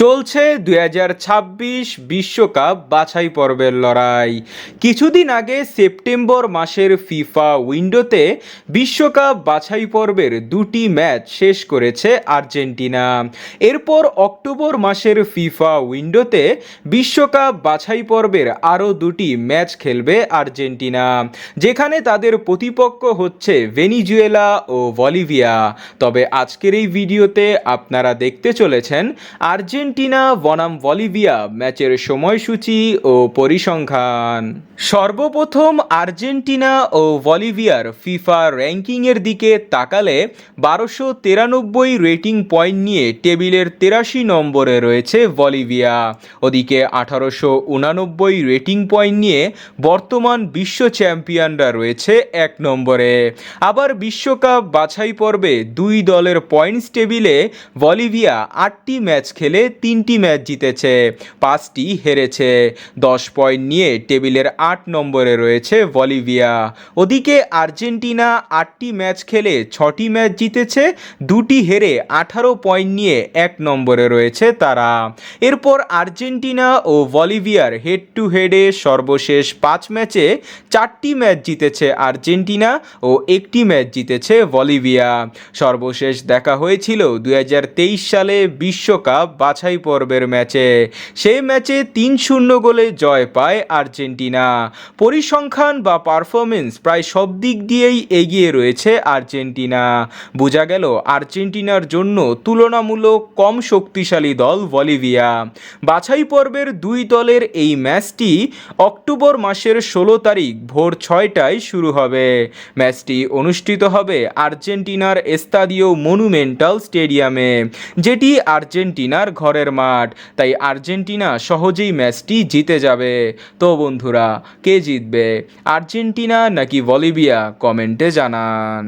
চলছে 2026 বিশ্বকাপ বাছাই পর্বের লড়াই। কিছুদিন আগে সেপ্টেম্বর মাসের ফিফা উইন্ডোতে বিশ্বকাপ বাছাই পর্বের দুটি ম্যাচ শেষ করেছে আর্জেন্টিনা। এরপর অক্টোবর মাসের ফিফা উইন্ডোতে বিশ্বকাপ বাছাই পর্বের আরও দুটি ম্যাচ খেলবে আর্জেন্টিনা, যেখানে তাদের প্রতিপক্ষ হচ্ছে ভেনিজুয়েলা ও বলিভিয়া। তবে আজকের এই ভিডিওতে আপনারা দেখতে চলেছেন আর্জেন্টিনা বনাম বলিভিয়া ম্যাচের সময়সূচি ও পরিসংখ্যান। সর্বপ্রথম আর্জেন্টিনা ও বলিভিয়ার ফিফা র্যাঙ্কিংয়ের দিকে তাকালে 1293 রেটিং পয়েন্ট নিয়ে টেবিলের 83 নম্বরে রয়েছে বলিভিয়া। ওদিকে 1889 রেটিং পয়েন্ট নিয়ে বর্তমান বিশ্ব চ্যাম্পিয়নরা রয়েছে 1 নম্বরে। আবার বিশ্বকাপ বাছাই পর্বে দুই দলের পয়েন্টস টেবিলে বলিভিয়া 8টি ম্যাচ খেলে 3টি ম্যাচ জিতেছে, 5টি হেরেছে। 10 পয়েন্ট নিয়ে টেবিলের 8 নম্বরে রয়েছে বলিভিয়া। ওদিকে আর্জেন্টিনা 8টি ম্যাচ খেলে 6টি ম্যাচ জিতেছে, 2টি হেরে 18 পয়েন্ট নিয়ে 1 নম্বরে রয়েছে তারা। এরপর আর্জেন্টিনা ও বলিভিয়ার হেড টু হেডে সর্বশেষ 5 ম্যাচে 4টি ম্যাচ জিতেছে আর্জেন্টিনা ও 1টি ম্যাচ জিতেছে বলিভিয়া। সর্বশেষ দেখা হয়েছিল 2023 সালে বিশ্বকাপ বাছাই পর্বের ম্যাচে। সেই ম্যাচে 3-0 গোলে জয় পায় আর্জেন্টিনা। পরিসংখ্যান বা পারফরমেন্স প্রায় সব দিক দিয়েই এগিয়ে রয়েছে আর্জেন্টিনা। বোঝা গেল আর্জেন্টিনার জন্য তুলনামূলক কম শক্তিশালী দল বলিভিয়া। বাছাই পর্বের দুই দলের এই ম্যাচটি অক্টোবর মাসের 16 তারিখ ভোর 6টায় শুরু হবে। ম্যাচটি অনুষ্ঠিত হবে আর্জেন্টিনার এস্তাদিও মনুমেন্টাল স্টেডিয়ামে, যেটি আর্জেন্টিনার ঘরের মাঠ। তাই আর্জেন্টিনা সহজেই ম্যাচটি জিতে যাবে। তো বন্ধুরা, কে জিতবে, আর্জেন্টিনা নাকি বলিভিয়া? কমেন্টে জানান।